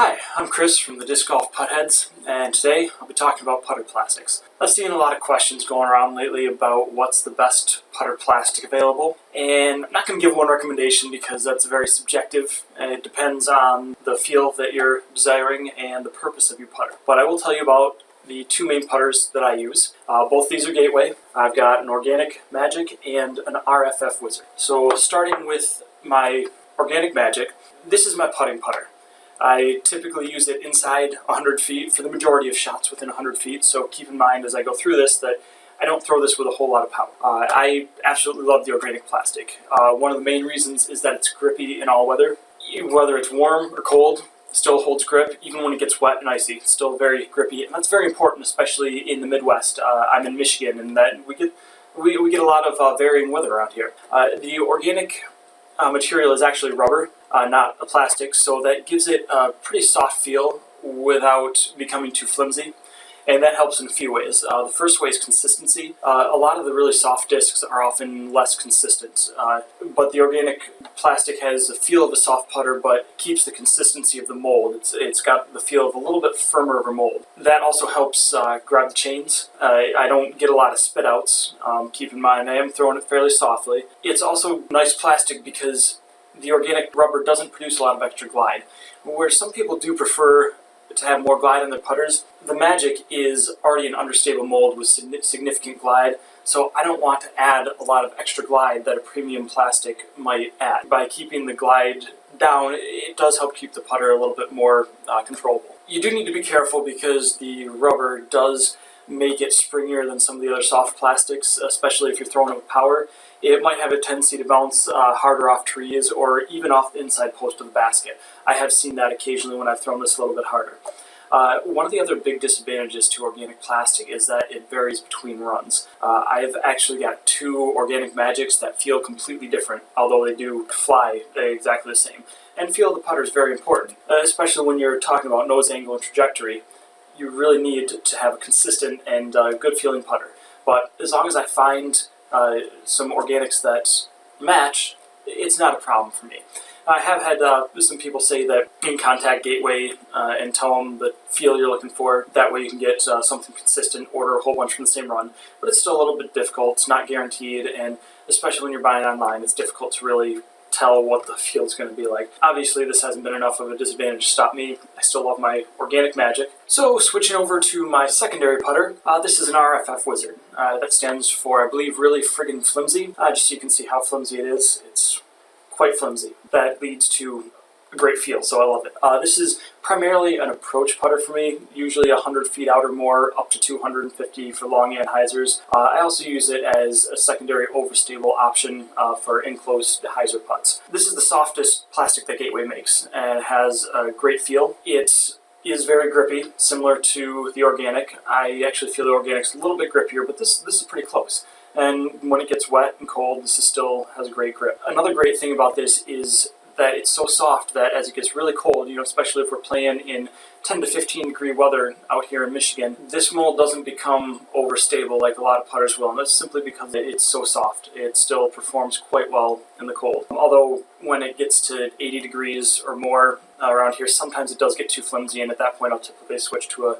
Hi, I'm Chris from the Disc Golf Puttheads, and today I'll be talking about putter plastics. I've seen a lot of questions going around lately about what's the best putter plastic available, and I'm not going to give one recommendation because that's very subjective, and it depends on the feel that you're desiring and the purpose of your putter. But I will tell you about the two main putters that I use. Both these are Gateway. I've got an Organic Magic and an RFF Wizard. So starting with my Organic Magic, this is my putting putter. I typically use it inside 100 feet for the majority of shots within 100 feet, so keep in mind as I go through this that I don't throw this with a whole lot of power. I absolutely love the organic plastic. One of the main reasons is that it's grippy in all weather. Whether it's warm or cold, it still holds grip. Even when it gets wet and icy, it's still very grippy, and that's very important, especially in the Midwest. I'm in Michigan, and that we get a lot of varying weather around here. The organic material is actually rubber, not a plastic, so that gives it a pretty soft feel without becoming too flimsy, and that helps in a few ways. The first way is consistency. A lot of the really soft discs are often less consistent, but the organic plastic has the feel of a soft putter but keeps the consistency of the mold. It's got the feel of a little bit firmer of a mold. That also helps grab the chains. I don't get a lot of spit outs. Keep in mind I am throwing it fairly softly. It's also nice plastic because the organic rubber doesn't produce a lot of extra glide. Where some people do prefer to have more glide in their putters, the Magic is already an understable mold with significant glide, so I don't want to add a lot of extra glide that a premium plastic might add. By keeping the glide down, it does help keep the putter a little bit more controllable. You do need to be careful because the rubber does make it springier than some of the other soft plastics, especially if you're throwing it with power. It might have a tendency to bounce harder off trees or even off the inside post of the basket. I have seen that occasionally when I've thrown this a little bit harder. One of the other big disadvantages to organic plastic is that it varies between runs. I've actually got two Organic Magics that feel completely different, although they do fly exactly the same. And feel of the putter is very important, especially when you're talking about nose angle and trajectory. You really need to have a consistent and good feeling putter. But as long as I find some organics that match, it's not a problem for me. I have had some people say that you can contact Gateway and tell them the feel you're looking for. That way you can get something consistent, order a whole bunch from the same run. But it's still a little bit difficult. It's not guaranteed, and especially when you're buying online, it's difficult to really tell what the field's going to be like. Obviously, this hasn't been enough of a disadvantage to stop me. I still love my Organic Magic. So, switching over to my secondary putter, this is an RFF Wizard. That stands for, I believe, really friggin' flimsy. Just so you can see how flimsy it is. It's quite flimsy. That leads to a great feel, so I love it. This is primarily an approach putter for me, usually 100 feet out or more, up to 250 for long anhyzers. I also use it as a secondary overstable option for enclosed hyzer putts. This is the softest plastic that Gateway makes and has a great feel. It is very grippy, similar to the organic. I actually feel the organic's a little bit grippier, but this is pretty close. And when it gets wet and cold, this still has a great grip. Another great thing about this is that it's so soft that as it gets really cold, especially if we're playing in 10 to 15 degree weather out here in Michigan, this mold doesn't become overstable like a lot of putters will, and that's simply because it's so soft. It still performs quite well in the cold. Although when it gets to 80 degrees or more around here, sometimes it does get too flimsy, and at that point I'll typically switch to a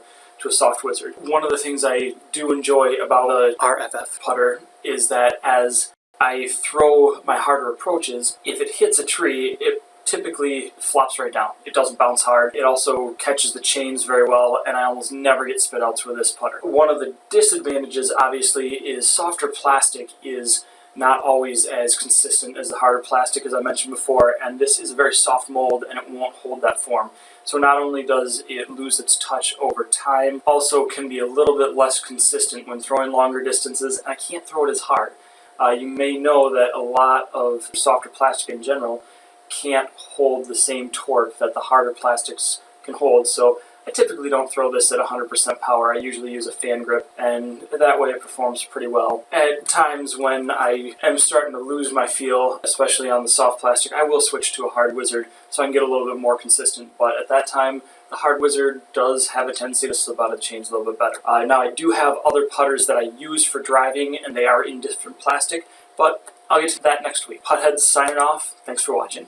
soft Wizard. One of the things I do enjoy about a RFF putter is that as I throw my harder approaches, if it hits a tree, it typically flops right down. It doesn't bounce hard. It also catches the chains very well, and I almost never get spit outs with this putter. One of the disadvantages, obviously, is softer plastic is not always as consistent as the harder plastic, as I mentioned before, and this is a very soft mold and it won't hold that form. So not only does it lose its touch over time, also can be a little bit less consistent when throwing longer distances, and I can't throw it as hard. You may know that a lot of softer plastic in general can't hold the same torque that the harder plastics can hold, so I typically don't throw this at 100% power. I usually use a fan grip, and that way it performs pretty well. At times when I am starting to lose my feel, especially on the soft plastic, I will switch to a hard Wizard so I can get a little bit more consistent, but at that time, the hard Wizard does have a tendency to slip out of the chains a little bit better. Now, I do have other putters that I use for driving, and they are in different plastic, but I'll get to that next week. Puttheads signing off. Thanks for watching.